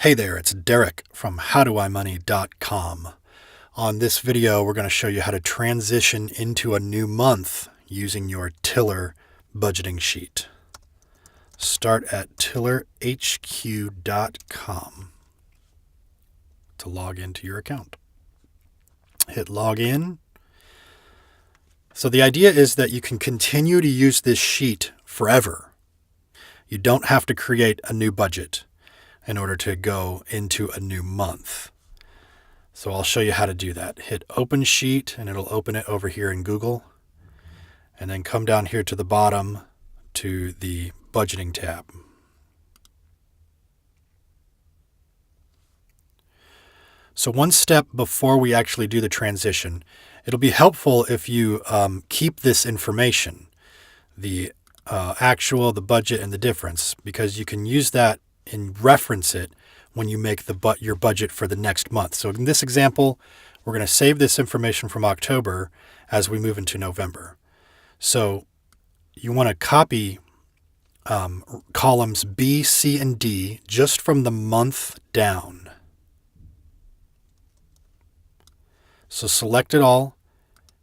Hey there, it's Derek from HowDoIMoney.com. On this video, we're going to show you how to transition into a new month using your Tiller budgeting sheet. Start at TillerHQ.com to log into your account. Hit login. So the idea is that you can continue to use this sheet forever. You don't have to create a new budget in order to go into a new month. So I'll show you how to do that. Hit open sheet and it'll open it over here in Google. And then come down here to the bottom to the budgeting tab. So one step before we actually do the transition, it'll be helpful if you keep this information, the actual, the budget, and the difference, because you can use that and reference it when you make your budget for the next month. So in this example, we're going to save this information from October as we move into November. So you want to copy columns B, C, and D just from the month down. So select it all,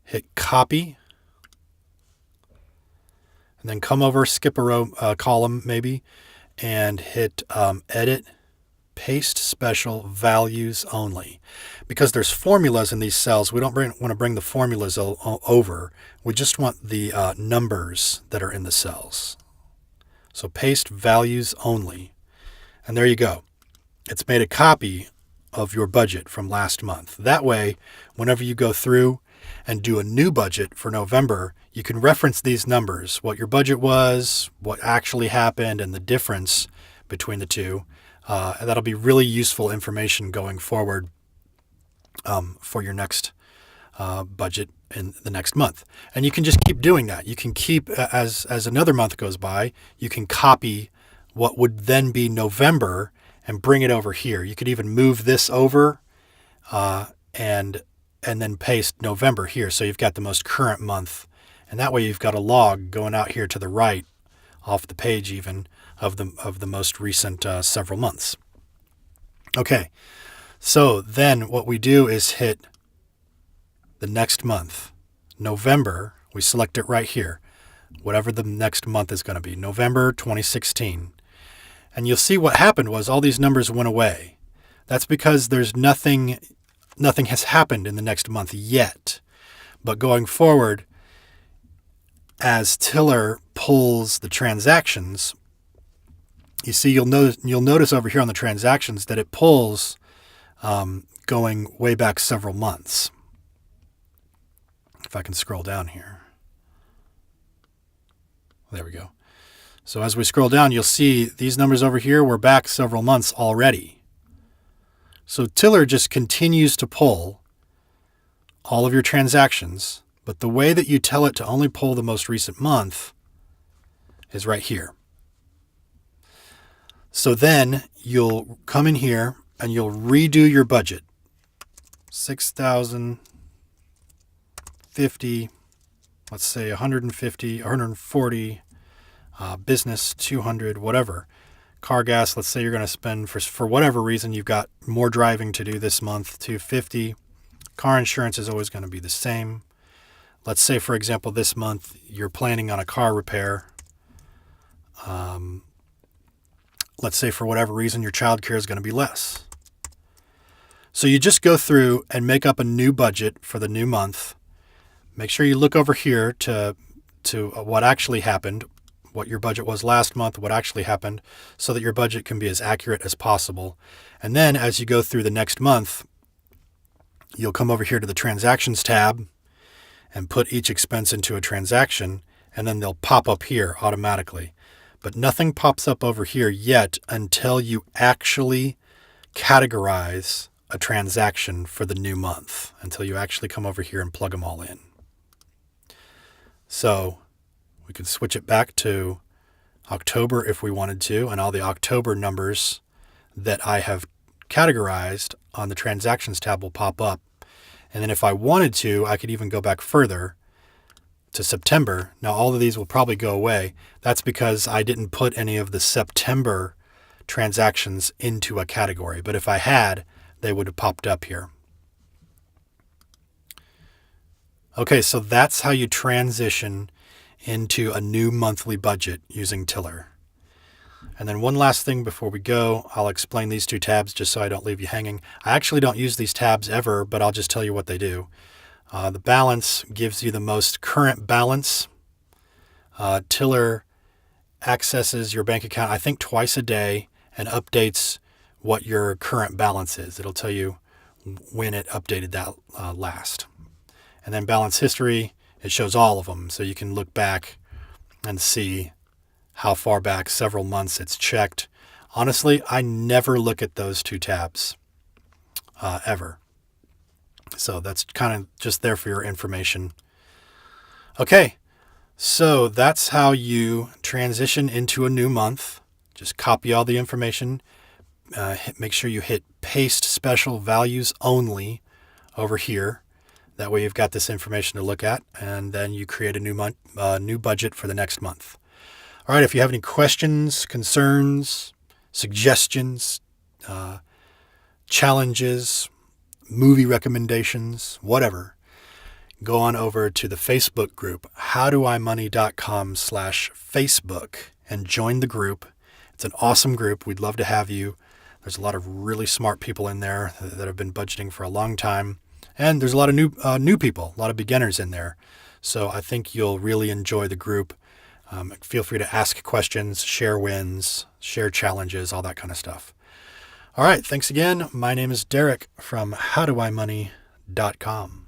hit copy, and then come over, skip a row, column maybe, and hit edit, paste special, values only. Because there's formulas in these cells, we don't want to bring the formulas over. We just want the numbers that are in the cells. So paste values only. And there you go. It's made a copy of your budget from last month. That way, whenever you go through and do a new budget for November, you can reference these numbers, what your budget was, what actually happened, and the difference between the two. That'll be really useful information going forward for your next budget in the next month. And you can just keep doing that. You can keep, as another month goes by, you can copy what would then be November and bring it over here. You could even move this over and then paste November here. So you've got the most current month. And that way you've got a log going out here to the right, off the page even, of the most recent several months. Okay, so then what we do is hit the next month. November, we select it right here, whatever the next month is going to be, November 2016. And you'll see what happened was all these numbers went away. That's because there's nothing has happened in the next month yet. But going forward, as Tiller pulls the transactions, you see you'll notice over here on the transactions that it pulls going way back several months. If I can scroll down here. There we go. So as we scroll down, you'll see these numbers over here were back several months already. So Tiller just continues to pull all of your transactions, but the way that you tell it to only pull the most recent month is right here. So then you'll come in here and you'll redo your budget. 6,050, let's say 150, 140, business 200, whatever. Car gas, let's say you're going to spend for whatever reason, you've got more driving to do this month, 250. Car insurance is always going to be the same. Let's say, for example, this month you're planning on a car repair. Let's say for whatever reason your child care is going to be less. So you just go through and make up a new budget for the new month. Make sure you look over here to what actually happened, what your budget was last month, what actually happened, so that your budget can be as accurate as possible. And then as you go through the next month, you'll come over here to the transactions tab and put each expense into a transaction, and then they'll pop up here automatically. But nothing pops up over here yet until you actually categorize a transaction for the new month, until you actually come over here and plug them all in. So we could switch it back to October if we wanted to, and all the October numbers that I have categorized on the transactions tab will pop up. And then if I wanted to, I could even go back further to September. Now all of these will probably go away. That's because I didn't put any of the September transactions into a category. But if I had, they would have popped up here. Okay, so that's how you transition into a new monthly budget using Tiller. And then one last thing before we go, I'll explain these two tabs just so I don't leave you hanging. I actually don't use these tabs ever, but I'll just tell you what they do. The balance gives you the most current balance. Tiller accesses your bank account, I think, twice a day and updates what your current balance is. It'll tell you when it updated that last. And then balance history, it shows all of them. So you can look back and see how far back, several months it's checked. Honestly, I never look at those two tabs ever. So that's kind of just there for your information. Okay, so that's how you transition into a new month. Just copy all the information. Make sure you hit paste special values only over here. That way you've got this information to look at, and then you create a new budget for the next month. All right, if you have any questions, concerns, suggestions, challenges, movie recommendations, whatever, go on over to the Facebook group, howdoimoney.com/Facebook, and join the group. It's an awesome group. We'd love to have you. There's a lot of really smart people in there that have been budgeting for a long time. And there's a lot of new people, a lot of beginners in there. So I think you'll really enjoy the group. Feel free to ask questions, share wins, share challenges, all that kind of stuff. All right, thanks again. My name is Derek from howdoimoney.com.